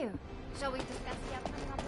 you. Shall we discuss the upcoming operation?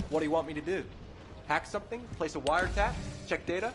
What do you want me to do? Hack something? Place a wiretap? Check data?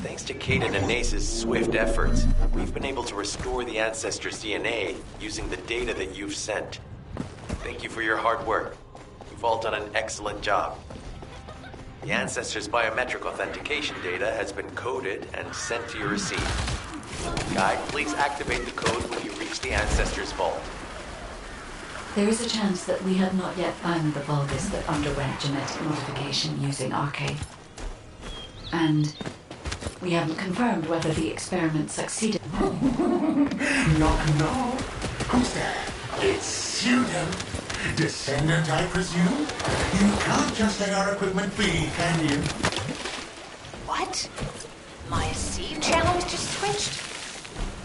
Thanks to Caden and Nace's swift efforts, we've been able to restore the Ancestors' DNA using the data that you've sent. Thank you for your hard work. You've all done an excellent job. The Ancestors' biometric authentication data has been coded and sent to your receiver. Guide, please activate the code when you reach the Ancestors' vault. There is a chance that we have not yet found the Vulgus that underwent genetic modification using Arcade. And we haven't confirmed whether the experiment succeeded. Knock, knock. Who's there? It's Student. Descendant, I presume? You can't just let our equipment be, can you? What? My ACEIV channel was just switched?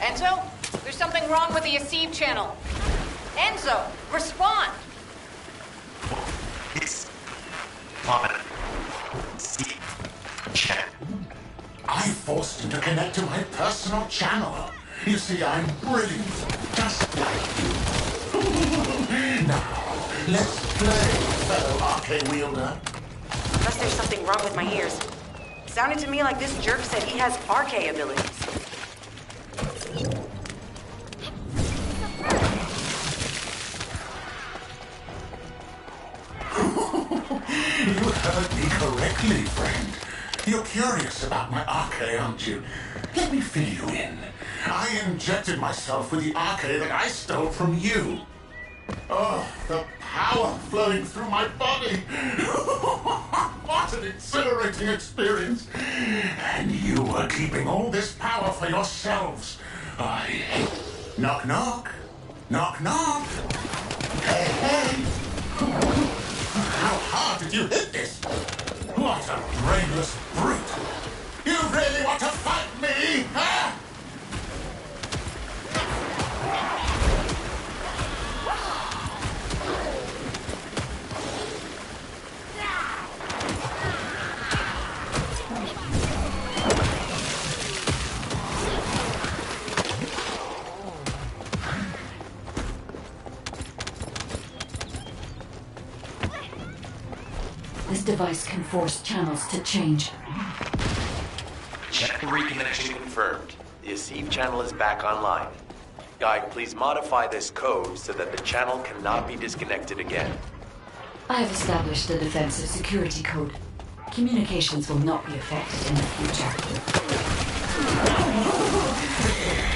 Enzo, there's something wrong with the ACEIV channel. Enzo, respond! It's on the channel. I forced him to connect to my personal channel. You see, I'm brilliant, just like you. Now, let's play, fellow arcade wielder. Unless there's something wrong with my ears. Sounded to me like this jerk said he has RK abilities. You heard me correctly, friend. You're curious about my arcade, aren't you? Let me fill you in. I injected myself with the arcade that I stole from you. Oh, the power flowing through my body. What an exhilarating experience. And you were keeping all this power for yourselves. I hate... Knock, knock. Knock, knock. Hey, hey. How hard did you hit this? What a brainless brute! You really want to fight me, huh? device can force channels to change. Check reconnection confirmed. The Asive channel is back online. Guide, please modify this code so that the channel cannot be disconnected again. I have established a defensive security code. Communications will not be affected in the future.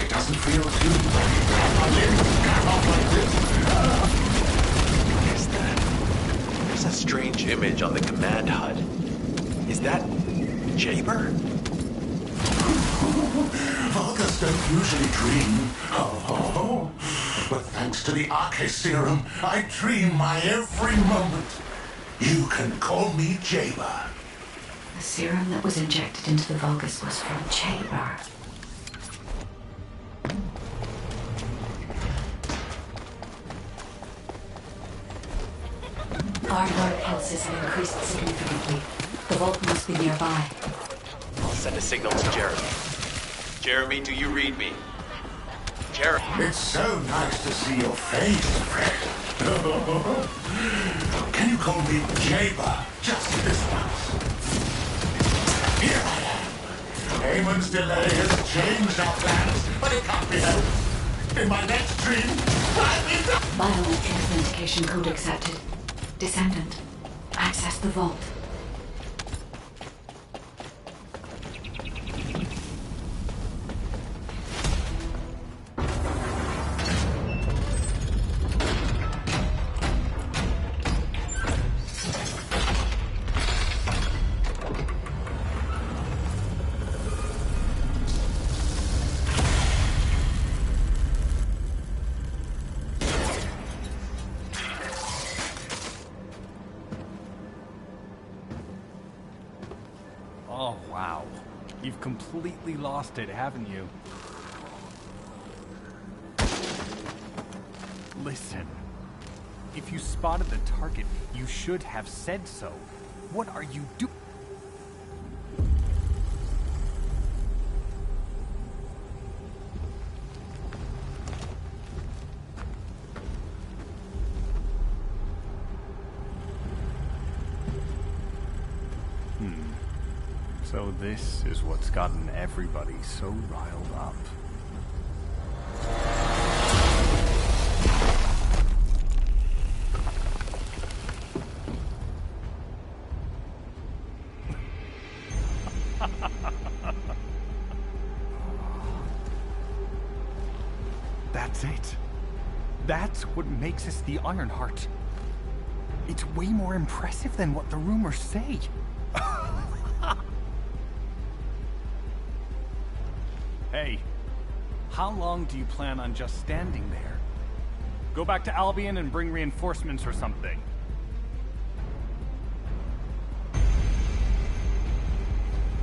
It doesn't feel too bad. My limbs cut off like this. What is that? There's a strange image on the command HUD. Is that Jaber? Vulgars don't usually dream. Oh. But thanks to the Arche serum, I dream my every moment. You can call me Jaber. The serum that was injected into the Vulgus was from Jaber. Our nerve pulses have increased significantly. The vault must be nearby. I'll send a signal to Jeremy. Jeremy, do you read me? Jeremy. It's so nice to see your face, Fred. Can you call me Jaber just this once? Here I am. Eamon's delay has changed our plans, but it can't be helped. In my next dream, I'll be done. Biometric authentication code accepted. Descendant, access the vault. Oh, wow. You've completely lost it, haven't you? Listen. If you spotted the target, you should have said so. What are you doing? So this is what's gotten everybody so riled up. That's it. That's what makes us the Ironheart. It's way more impressive than what the rumors say. Hey, how long do you plan on just standing there? Go back to Albion and bring reinforcements or something.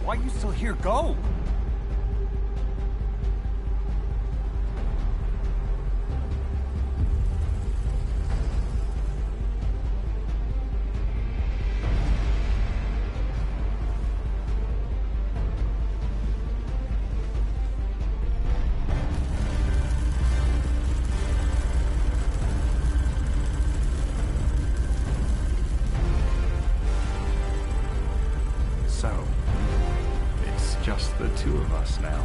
Why are you still here? Go! So, it's just the two of us now.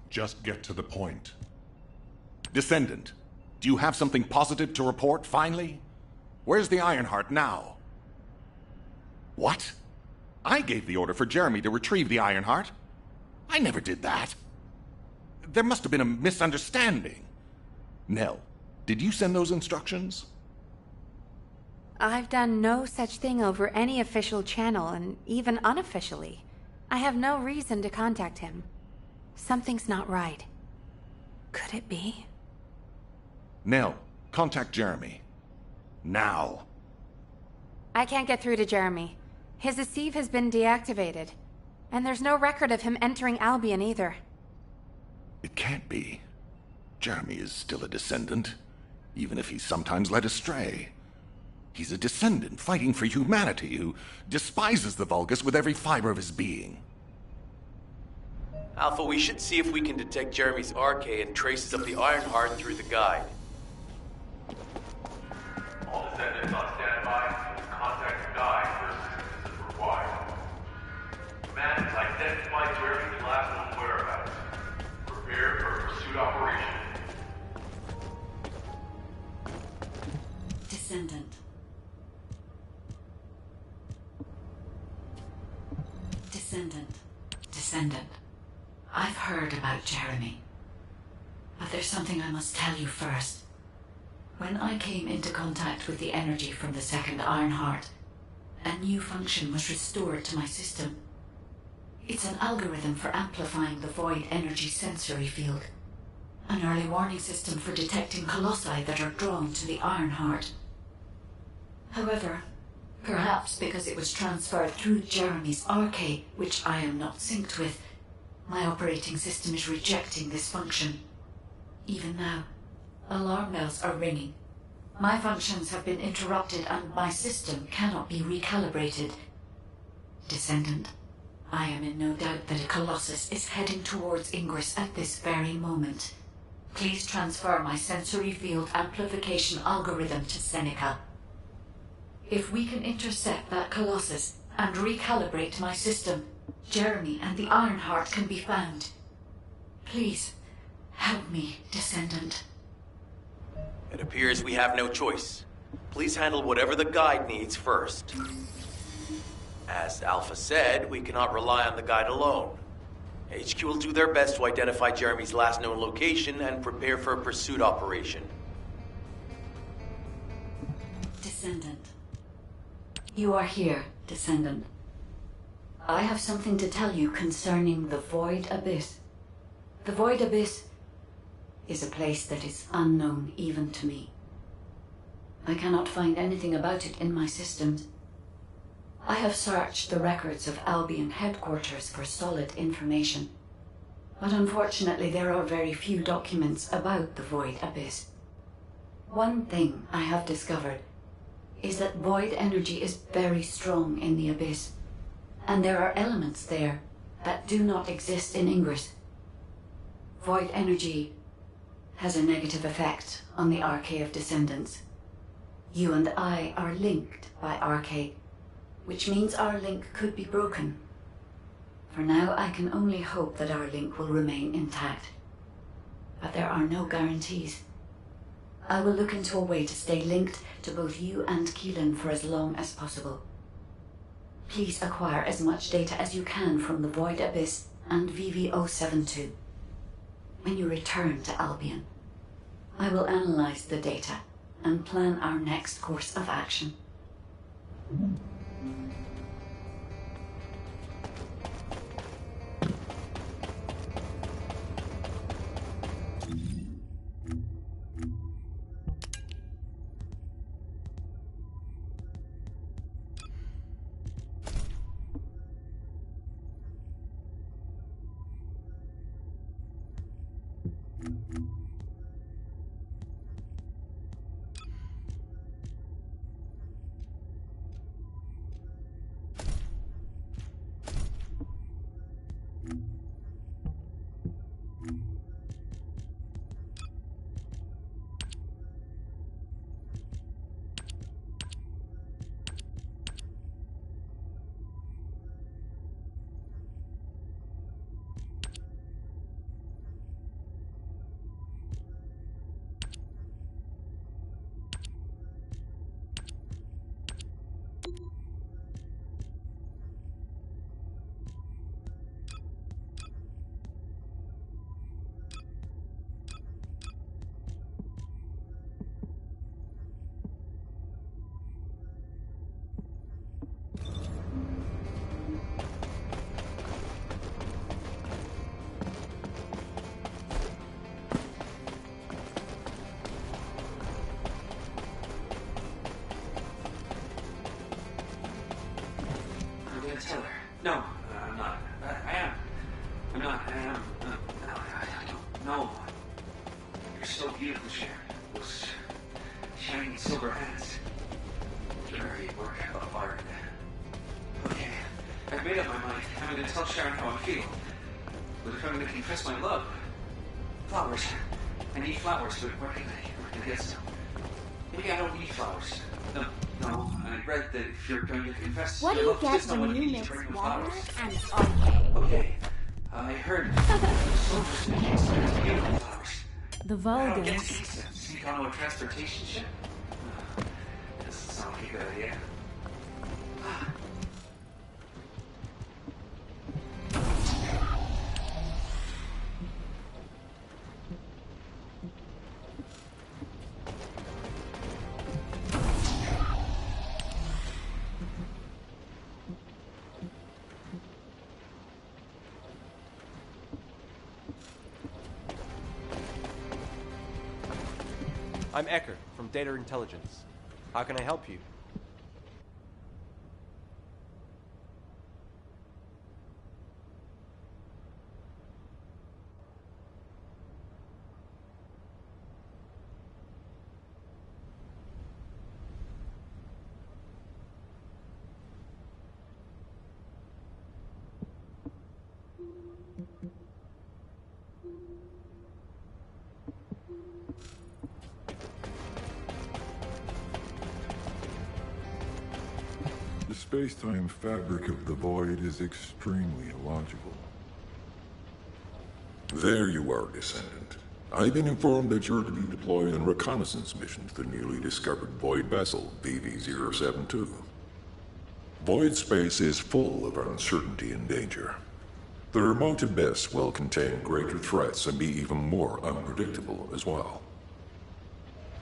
Just get to the point. Descendant, do you have something positive to report, finally? Where's the Ironheart now? What? I gave the order for Jeremy to retrieve the Ironheart. I never did that. There must have been a misunderstanding. Nell, did you send those instructions? I've done no such thing over any official channel, and even unofficially. I have no reason to contact him. Something's not right. Could it be? Nell, contact Jeremy. Now. I can't get through to Jeremy. His Asive has been deactivated. And there's no record of him entering Albion either. It can't be. Jeremy is still a Descendant, even if he's sometimes led astray. He's a Descendant fighting for humanity who despises the Vulgus with every fiber of his being. Alpha, we should see if we can detect Jeremy's arcade and traces of the Ironheart through the guide. All Descendants on standby. Contact the guide for assistance as required. Command has identified Jeremy's last known whereabouts. Prepare for a pursuit operation. Descendant. Descendant. I've heard about Jeremy. But there's something I must tell you first. When I came into contact with the energy from the second Ironheart, a new function was restored to my system. It's an algorithm for amplifying the void energy sensory field. An early warning system for detecting colossi that are drawn to the Ironheart. However, perhaps because it was transferred through Jeremy's arcade, which I am not synced with, my operating system is rejecting this function. Even now, alarm bells are ringing. My functions have been interrupted and my system cannot be recalibrated. Descendant, I am in no doubt that a Colossus is heading towards Ingress at this very moment. Please transfer my sensory field amplification algorithm to Seneca. If we can intercept that Colossus and recalibrate my system, Jeremy and the Ironheart can be found. Please, help me, Descendant. It appears we have no choice. Please handle whatever the guide needs first. As Alpha said, we cannot rely on the guide alone. HQ will do their best to identify Jeremy's last known location and prepare for a pursuit operation. Descendant. You are here, Descendant. I have something to tell you concerning the Void Abyss. The Void Abyss is a place that is unknown even to me. I cannot find anything about it in my systems. I have searched the records of Albion headquarters for solid information, but unfortunately there are very few documents about the Void Abyss. One thing I have discovered is that void energy is very strong in the Abyss, and there are elements there that do not exist in Ingress. Void energy has a negative effect on the Arcade of Descendants. You and I are linked by Arcade, which means our link could be broken. For now, I can only hope that our link will remain intact. But there are no guarantees. I will look into a way to stay linked to both you and Keelan for as long as possible. Please acquire as much data as you can from the Void Abyss and VV-072. When you return to Albion, I will analyze the data and plan our next course of action. No, I'm not. I am. I'm not. I am. No, I don't know. You're so beautiful, Sharon. Those shiny silver hands. Very work of art. Okay, I've made up my mind. I'm going to tell Sharon how I feel. But if I'm going to confess my love, flowers. I need flowers, but where can I get some? Maybe I don't need flowers. No. I read that if you're going to confess What do your you love to get someone, when you you need to mix bring them water flowers. and okay? Okay, I heard soldiers in the case of beautiful flowers. The I don't get to Vulgans. eat them. Sneak onto a transportation ship. Doesn't sound like a good idea. I'm Ecker from Data Intelligence. How can I help you? The space-time fabric of the void is extremely illogical. There you are, Descendant. I've been informed that you're to be deployed on a reconnaissance mission to the newly discovered void vessel, BV-072. Void space is full of uncertainty and danger. The remote abyss will contain greater threats and be even more unpredictable as well.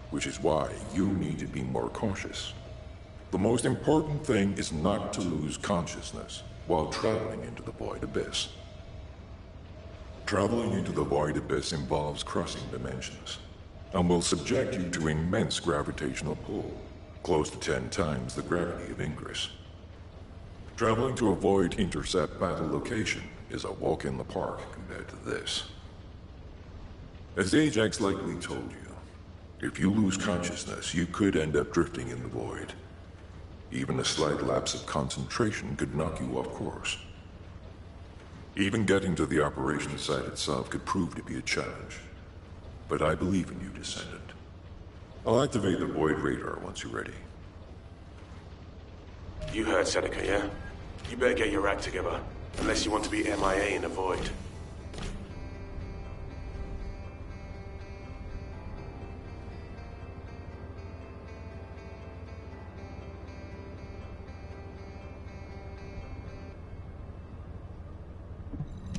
Which is why you need to be more cautious. The most important thing is not to lose consciousness while traveling into the void abyss. Traveling into the void abyss involves crossing dimensions, and will subject you to immense gravitational pull, close to 10 times the gravity of Ingress. Traveling to a void intercept battle location is a walk in the park compared to this. As Ajax likely told you, if you lose consciousness, you could end up drifting in the void. Even a slight lapse of concentration could knock you off course. Even getting to the operation site itself could prove to be a challenge. But I believe in you, Descendant. I'll activate the void radar once you're ready. You heard Seneca, yeah? You better get your act together, unless you want to be MIA in the void.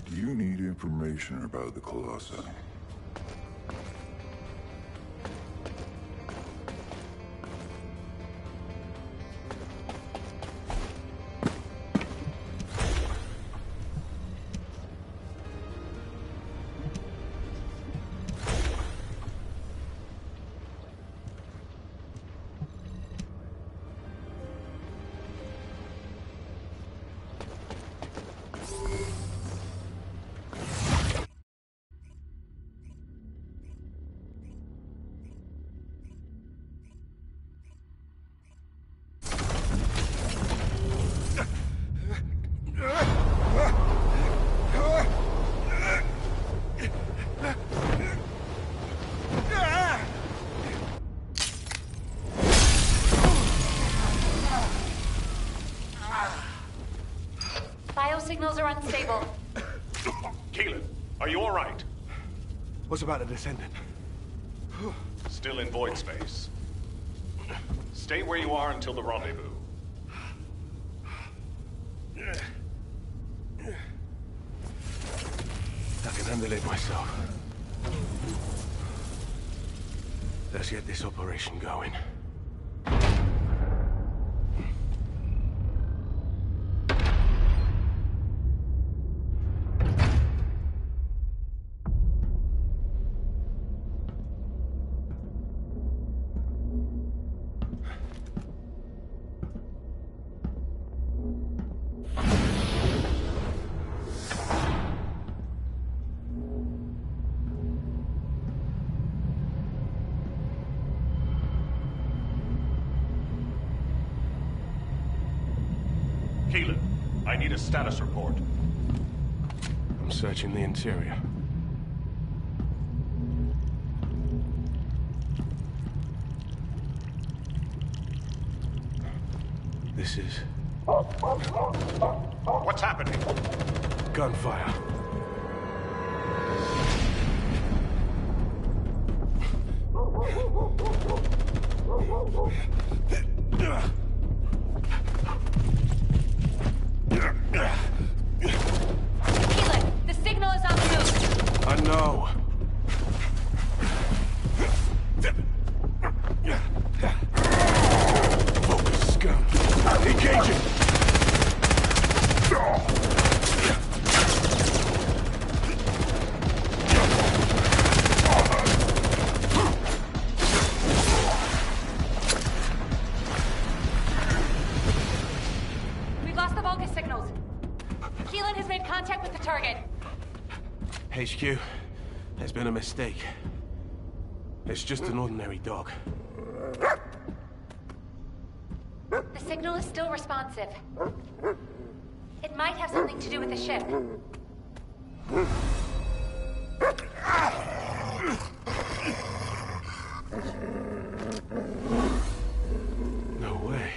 Do you need information about the Colossi? Biosignals are unstable. Keelan, are you all right? What's about the Descendant? Still in void space. Stay where you are until the rendezvous. I can handle it myself. Let's get this operation going. Keelan, I need a status report. I'm searching the interior. This is... What's happening? gunfire. Keelan, the signal is on the move. I know. Focus, scum. Engaging! We've lost the Vulgus signals. Keelan has made contact with the target. HQ, there's been a mistake. It's just an ordinary dog. The signal is still responsive. It might have something to do with the ship. No way.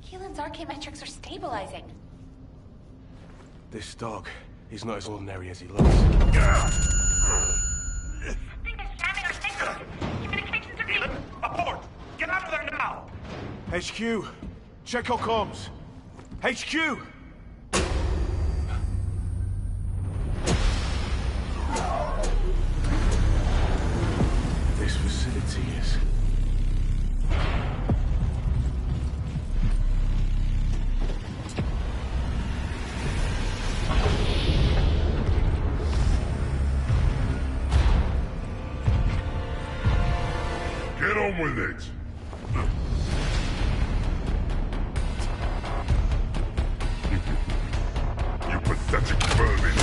Keelan's archaeometrics are stabilizing. This dog is not as ordinary as he looks. Keelan, abort! Get out of there now! HQ, check your comms. HQ! This facility is... Get on with it! You pathetic vermin!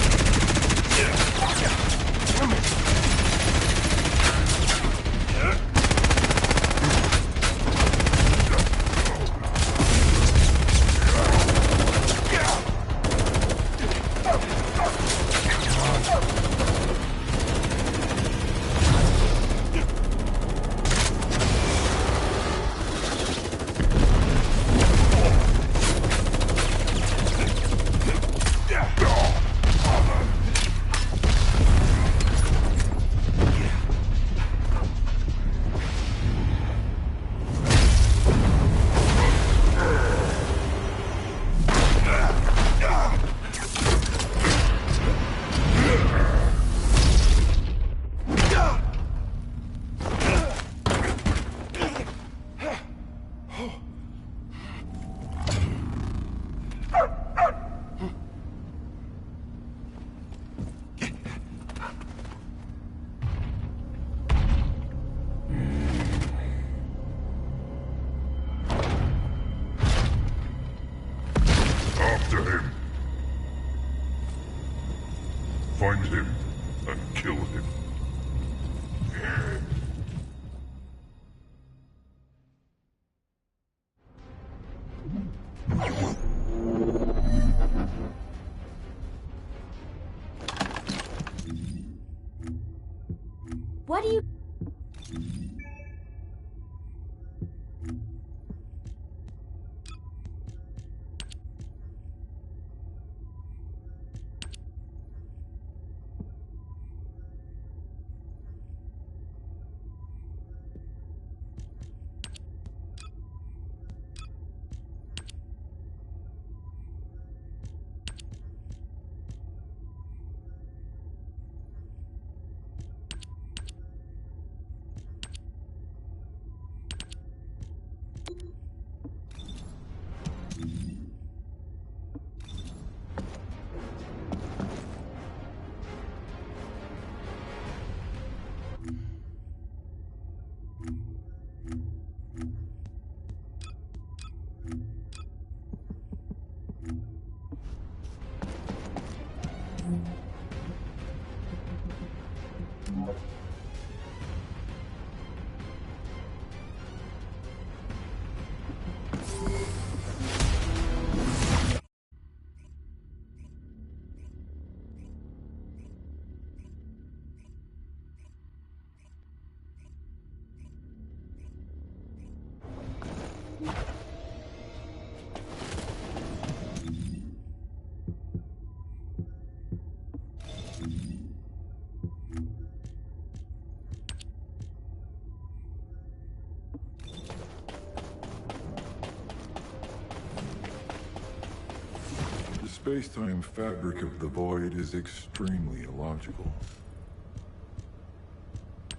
After him. Find him and kill him. What do you... The space-time fabric of the void is extremely illogical.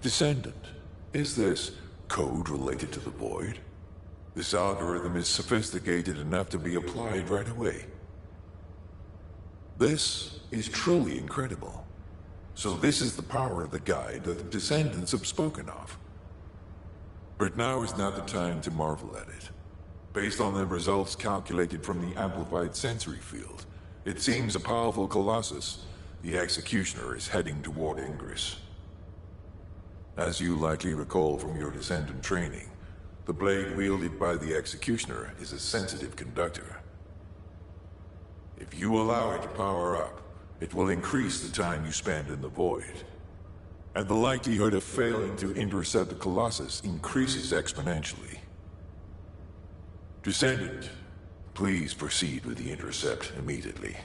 Descendant, is this code related to the void? This algorithm is sophisticated enough to be applied right away. This is truly incredible. So this is the power of the guide that the Descendants have spoken of. But now is not the time to marvel at it. Based on the results calculated from the amplified sensory field, it seems a powerful Colossus, the Executioner, is heading toward Ingress. As you likely recall from your Descendant training, the blade wielded by the Executioner is a sensitive conductor. If you allow it to power up, it will increase the time you spend in the void. And the likelihood of failing to intercept the Colossus increases exponentially. Descendant, please proceed with the intercept immediately.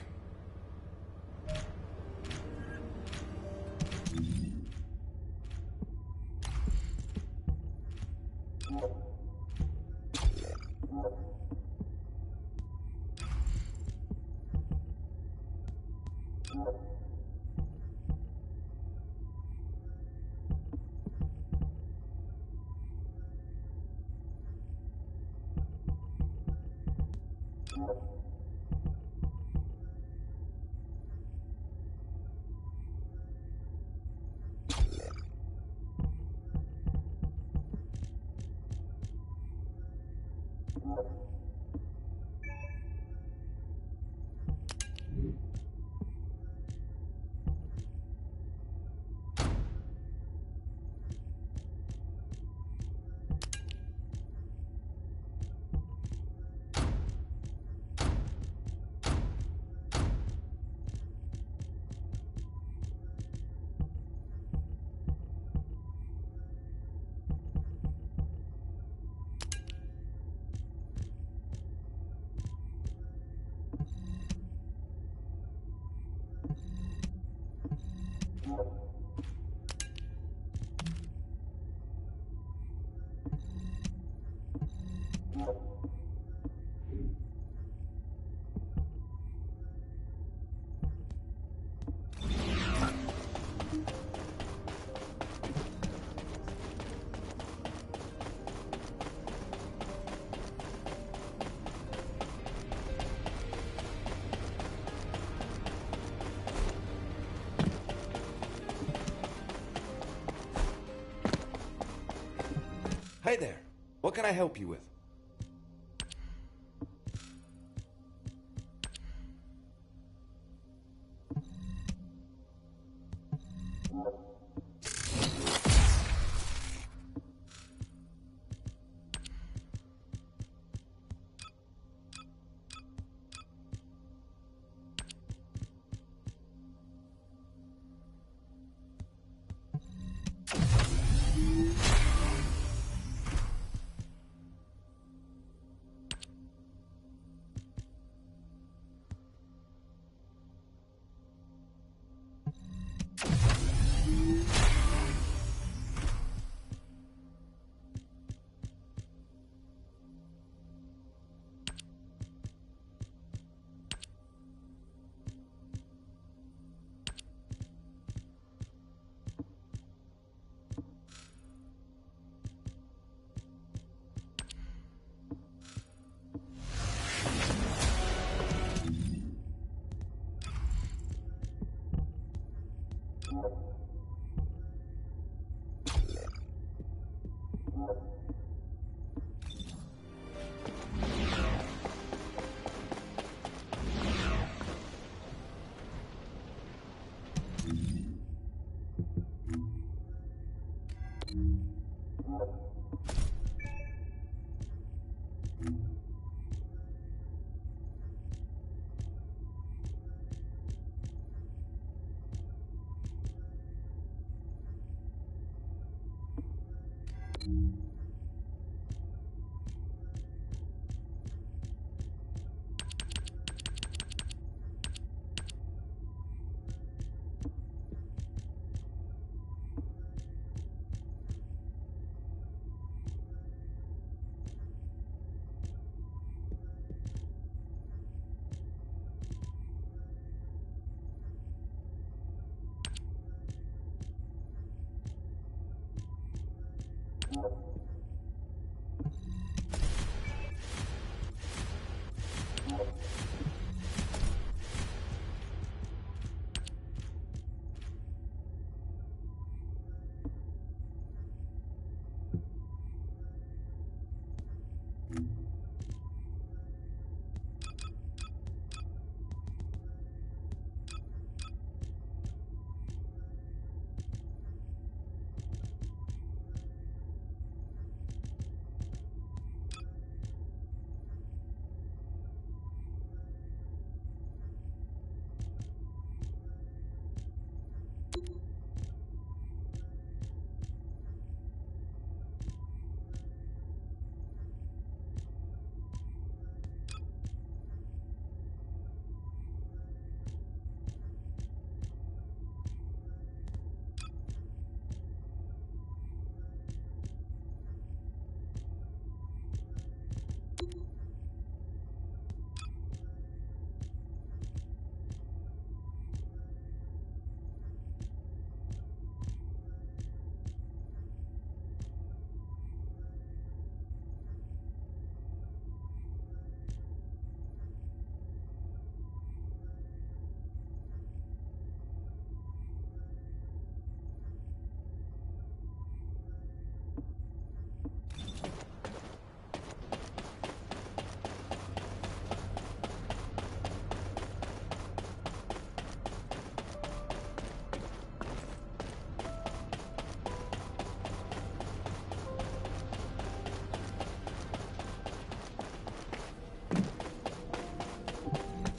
Hey there. What can I help you with?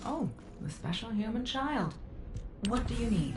Oh, the special human child. What do you need?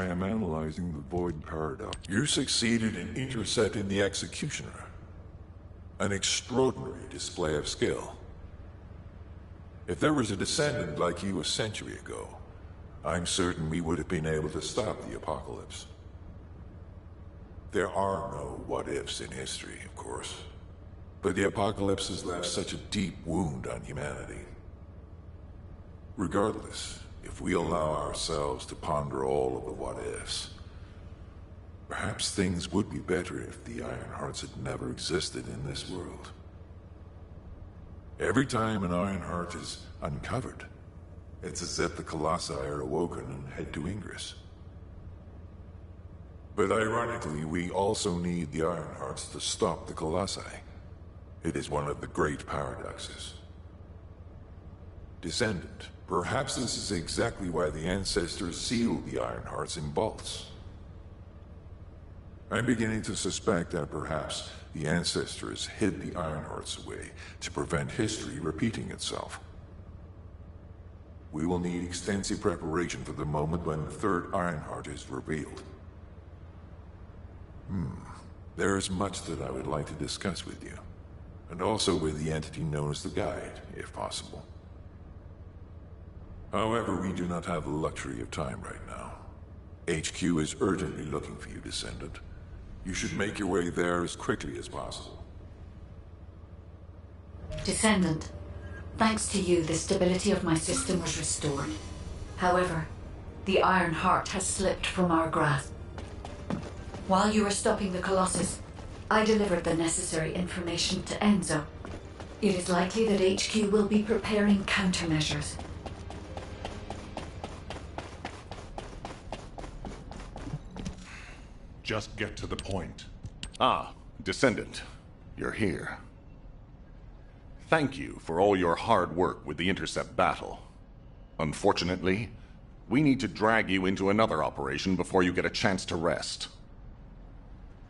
I am analyzing the Void Paradox. You succeeded in intercepting the Executioner. An extraordinary display of skill. If there was a descendant like you a century ago, I'm certain we would have been able to stop the apocalypse. There are no what-ifs in history, of course. But the apocalypse has left such a deep wound on humanity. Regardless, if we allow ourselves to ponder all of the what-ifs, perhaps things would be better if the Ironhearts had never existed in this world. Every time an Ironheart is uncovered, it's as if the Colossi are awoken and head to Ingress. But ironically, we also need the Ironhearts to stop the Colossi. It is one of the great paradoxes. Descendant, perhaps this is exactly why the ancestors sealed the Ironhearts in vaults. I'm beginning to suspect that perhaps the ancestors hid the Ironhearts away to prevent history repeating itself. We will need extensive preparation for the moment when the third Ironheart is revealed. There is much that I would like to discuss with you, and also with the entity known as the Guide, if possible. However, we do not have the luxury of time right now. HQ is urgently looking for you, Descendant. You should make your way there as quickly as possible. Descendant, thanks to you, the stability of my system was restored. However, the Iron Heart has slipped from our grasp. While you were stopping the Colossus, I delivered the necessary information to Enzo. It is likely that HQ will be preparing countermeasures. Just get to the point. Ah, Descendant, you're here. Thank you for all your hard work with the Intercept battle. Unfortunately, we need to drag you into another operation before you get a chance to rest.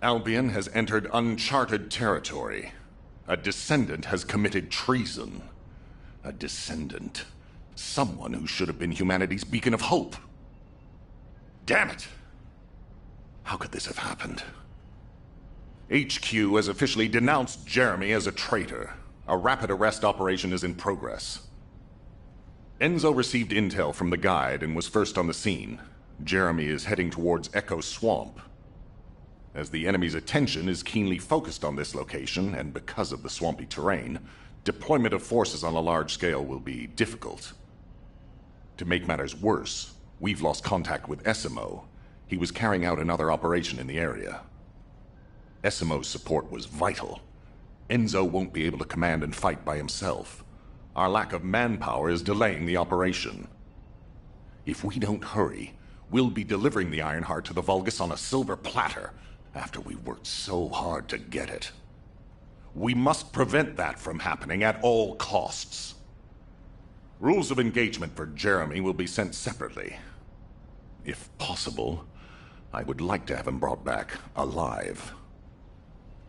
Albion has entered uncharted territory. A Descendant has committed treason. A Descendant. Someone who should have been humanity's beacon of hope. Damn it! How could this have happened? HQ has officially denounced Jeremy as a traitor. A rapid arrest operation is in progress. Enzo received intel from the Guide and was first on the scene. Jeremy is heading towards Echo Swamp. As the enemy's attention is keenly focused on this location, and because of the swampy terrain, deployment of forces on a large scale will be difficult. To make matters worse, we've lost contact with Essimo. He was carrying out another operation in the area. Essimo's support was vital. Enzo won't be able to command and fight by himself. Our lack of manpower is delaying the operation. If we don't hurry, we'll be delivering the Ironheart to the Vulgus on a silver platter after we worked so hard to get it. We must prevent that from happening at all costs. Rules of engagement for Jeremy will be sent separately. If possible, I would like to have him brought back alive.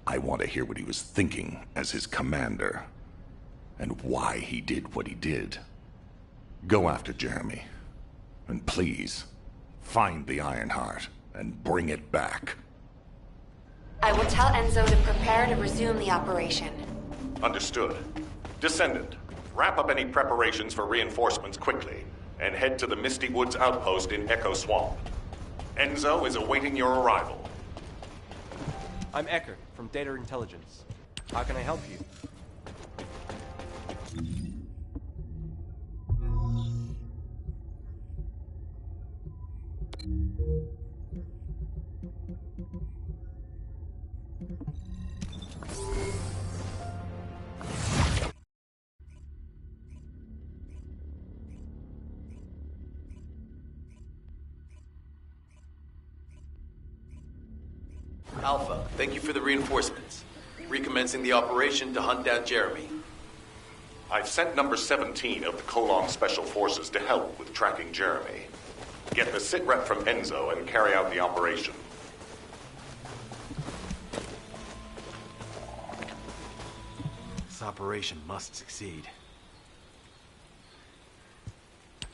I want to hear what he was thinking as his commander, and why he did what he did. Go after Jeremy, and please, find the Ironheart and bring it back. I will tell Enzo to prepare to resume the operation. Understood. Descendant, wrap up any preparations for reinforcements quickly, and head to the Misty Woods outpost in Echo Swamp. Enzo is awaiting your arrival. I'm Ecker, from Data Intelligence. How can I help you? Alpha, thank you for the reinforcements. Recommencing the operation to hunt down Jeremy. I've sent number 17 of the Colon Special Forces to help with tracking Jeremy. Get the sitrep from Enzo and carry out the operation. This operation must succeed.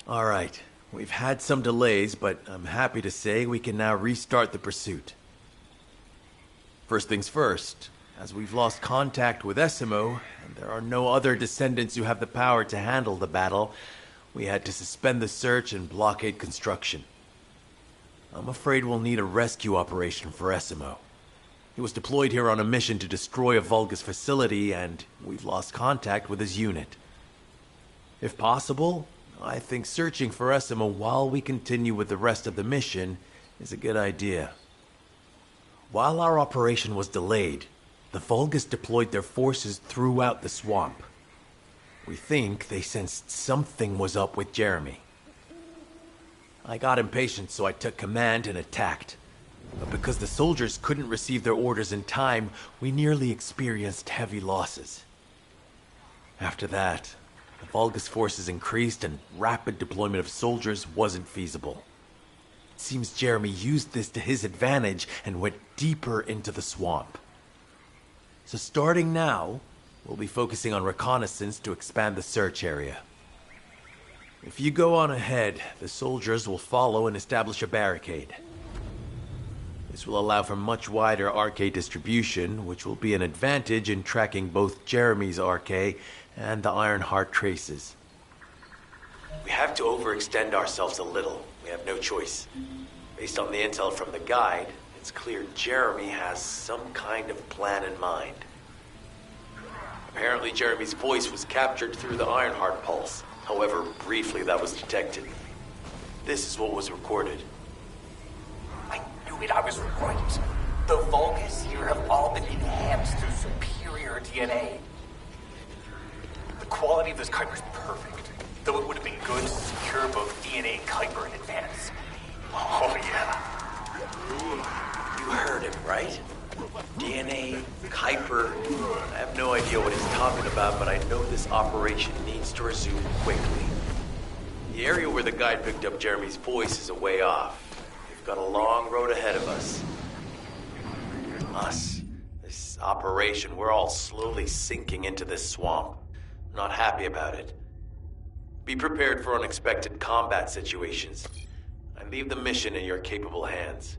All right, We've had some delays, but I'm happy to say we can now restart the pursuit. First things first, as we've lost contact with Essimo, and there are no other descendants who have the power to handle the battle, we had to suspend the search and blockade construction. I'm afraid we'll need a rescue operation for Essimo. He was deployed here on a mission to destroy a Vulgus facility, and we've lost contact with his unit. If possible, I think searching for Essimo while we continue with the rest of the mission is a good idea. While our operation was delayed, the Vulgus deployed their forces throughout the swamp. We think they sensed something was up with Jeremy. I got impatient, so I took command and attacked. But because the soldiers couldn't receive their orders in time, we nearly experienced heavy losses. After that, the Vulgus forces increased and rapid deployment of soldiers wasn't feasible. It seems Jeremy used this to his advantage and went deeper into the swamp. So starting now, we'll be focusing on reconnaissance to expand the search area. If you go on ahead, the soldiers will follow and establish a barricade. This will allow for much wider RK distribution, which will be an advantage in tracking both Jeremy's RK and the Ironheart traces. We have to overextend ourselves a little. We have no choice. Based on the intel from the guide, it's clear Jeremy has some kind of plan in mind. Apparently Jeremy's voice was captured through the Ironheart pulse. However, briefly that was detected. This is what was recorded. I was right. The Vulgus here have all been enhanced through superior DNA. The quality of this Kuiper is perfect, though it would have been good to secure both DNA and Kuiper in advance. Oh, yeah. You heard him, right? DNA, Kuiper. I have no idea what he's talking about, but I know this operation needs to resume quickly. The area where the guide picked up Jeremy's voice is a way off. We've got a long road ahead of us. This operation, we're all slowly sinking into this swamp. Not happy about it. Be prepared for unexpected combat situations. I leave the mission in your capable hands.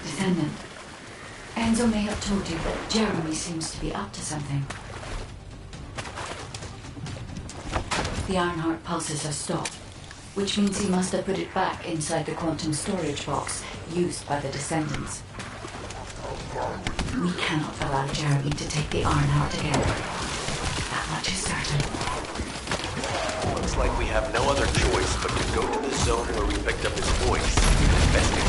Descendant, Enzo may have told you that Jeremy seems to be up to something. The Ironheart pulses have stopped, which means he must have put it back inside the quantum storage box used by the Descendants. We cannot allow Jeremy to take the Ironheart again. That much is certain. Looks like we have no other choice but to go to the zone where we picked up his voice and investigate.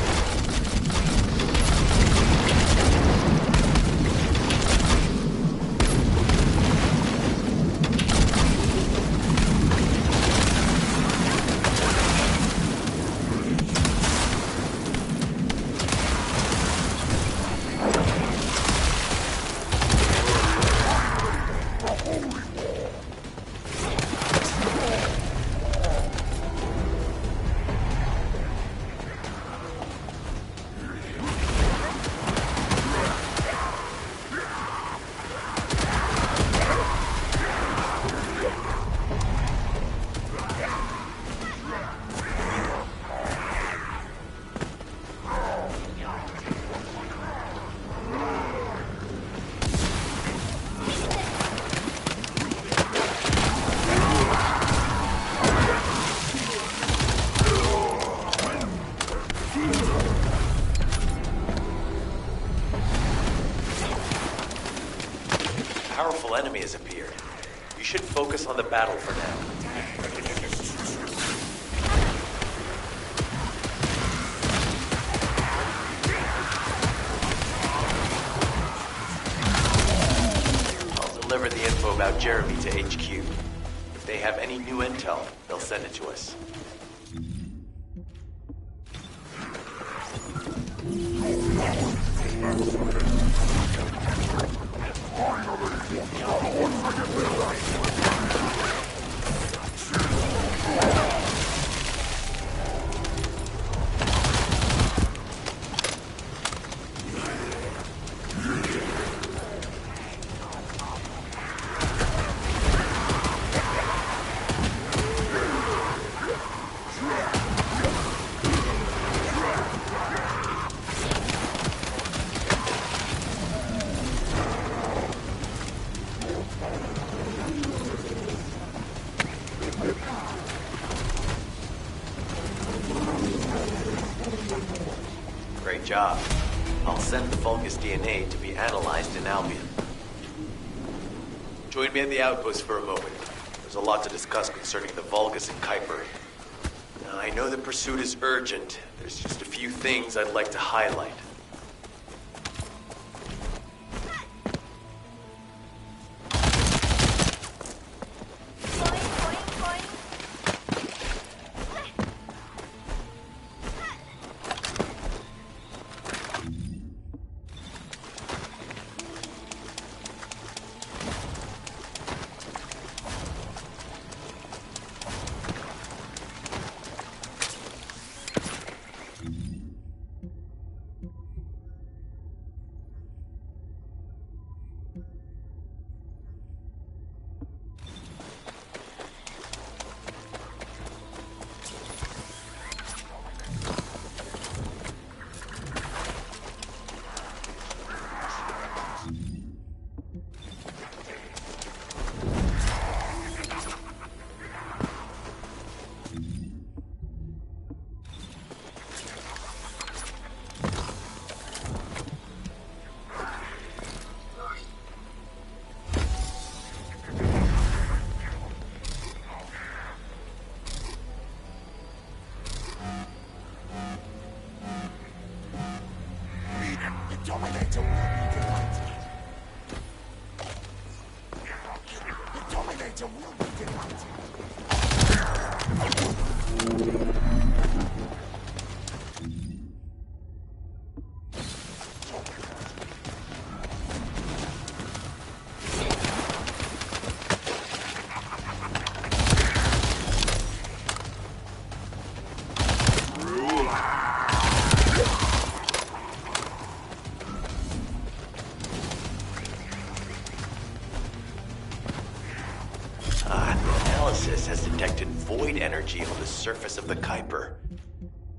Powerful enemy has appeared. You should focus on the battle for now. I'll deliver the info about Jeremy to HQ. If they have any new intel, they'll send it to us. Great job. I'll send the Vulgus DNA to be analyzed in Albion. Join me at the outpost for a moment. There's a lot to discuss concerning the Vulgus and Kuiper. Now, I know the pursuit is urgent. There's just a few things I'd like to highlight. Has detected void energy on the surface of the Kuiper.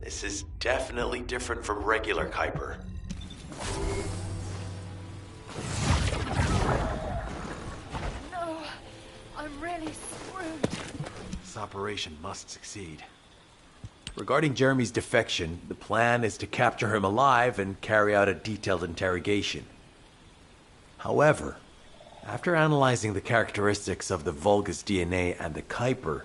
This is definitely different from regular Kuiper. No, I'm really screwed. This operation must succeed. Regarding Jeremy's defection, the plan is to capture him alive and carry out a detailed interrogation. However, after analyzing the characteristics of the Vulgus DNA and the Kuiper,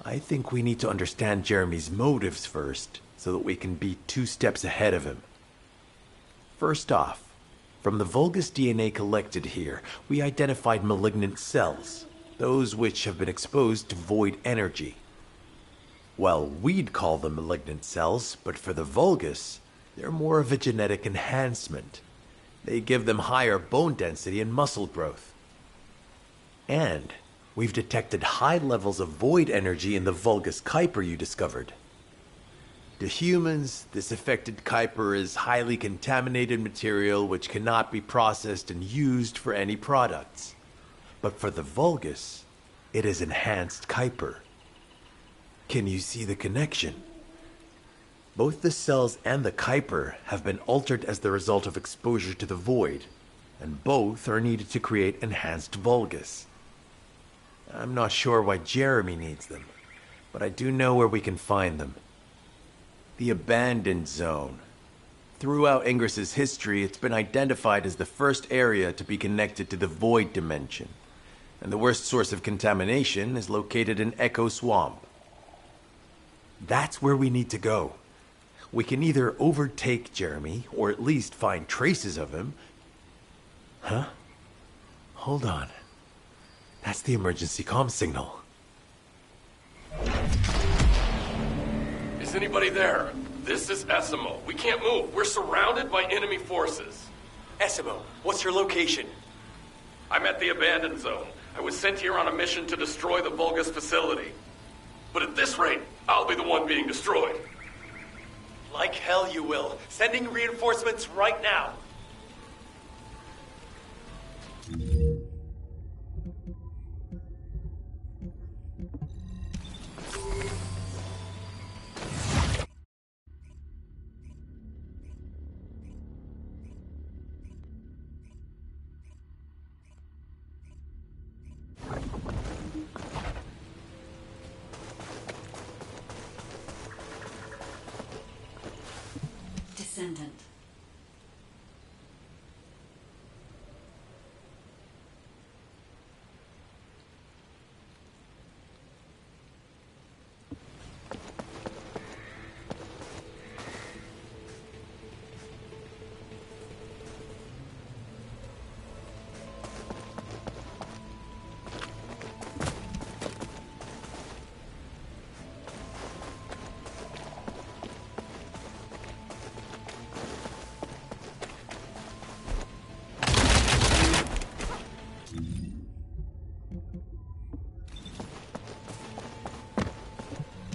I think we need to understand Jeremy's motives first, so that we can be 2 steps ahead of him. First off, from the Vulgus DNA collected here, we identified malignant cells, those which have been exposed to void energy. Well, we'd call them malignant cells, but for the Vulgus, they're more of a genetic enhancement. They give them higher bone density and muscle growth. And we've detected high levels of void energy in the Vulgus Kuiper you discovered. To humans, this affected Kuiper is highly contaminated material which cannot be processed and used for any products. But for the Vulgus, it is enhanced Kuiper. Can you see the connection? Both the cells and the Kuiper have been altered as the result of exposure to the void, and both are needed to create enhanced Vulgus. I'm not sure why Jeremy needs them, but I do know where we can find them. The Abandoned Zone. Throughout Ingris's history, it's been identified as the first area to be connected to the Void Dimension, and the worst source of contamination is located in Echo Swamp. That's where we need to go. We can either overtake Jeremy, or at least find traces of him. Huh? Hold on. That's the emergency comm signal. Is anybody there? This is Esimo. We can't move. We're surrounded by enemy forces. Esimo, what's your location? I'm at the abandoned zone. I was sent here on a mission to destroy the Vulgus facility. But at this rate, I'll be the one being destroyed. Like hell you will. Sending reinforcements right now. Descendant.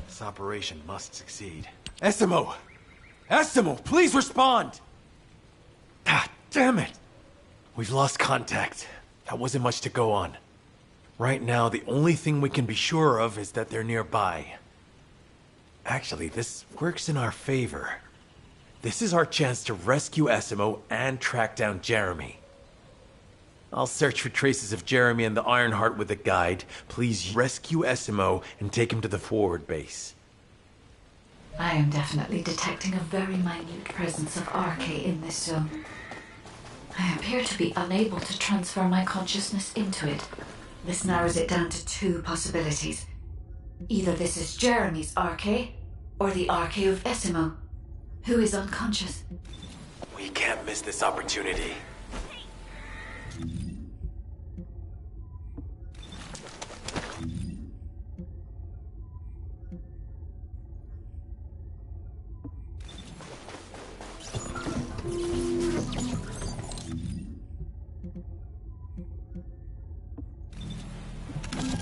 This operation must succeed. Esimo! Esimo, please respond! Ah, damn it! We've lost contact. That wasn't much to go on. Right now, the only thing we can be sure of is that they're nearby. Actually, this works in our favor. This is our chance to rescue Esimo and track down Jeremy. I'll search for traces of Jeremy and the Ironheart with a guide. Please rescue Esimo and take him to the forward base. I am definitely detecting a very minute presence of RK in this zone. I appear to be unable to transfer my consciousness into it. This narrows it down to two possibilities. Either this is Jeremy's RK, or the RK of Esimo, who is unconscious. We can't miss this opportunity.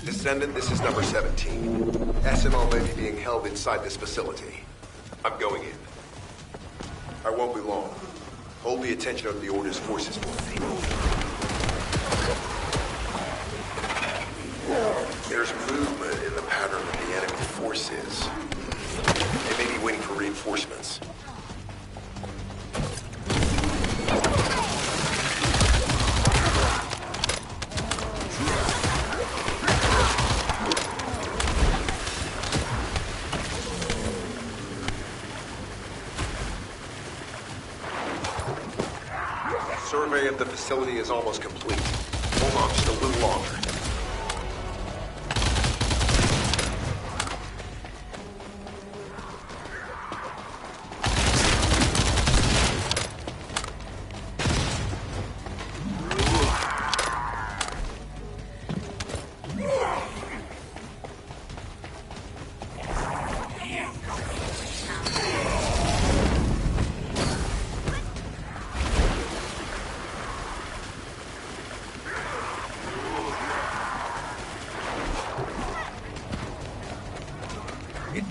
Descendant, this is number 17. SMO may be being held inside this facility. I'm going in. I won't be long. Hold the attention of the Order's forces for me. There's movement in the pattern of the enemy forces. They may be waiting for reinforcements. Survey of the facility is almost complete. Hold on just a little longer.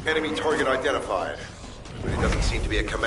Enemy target identified, but it doesn't seem to be a command.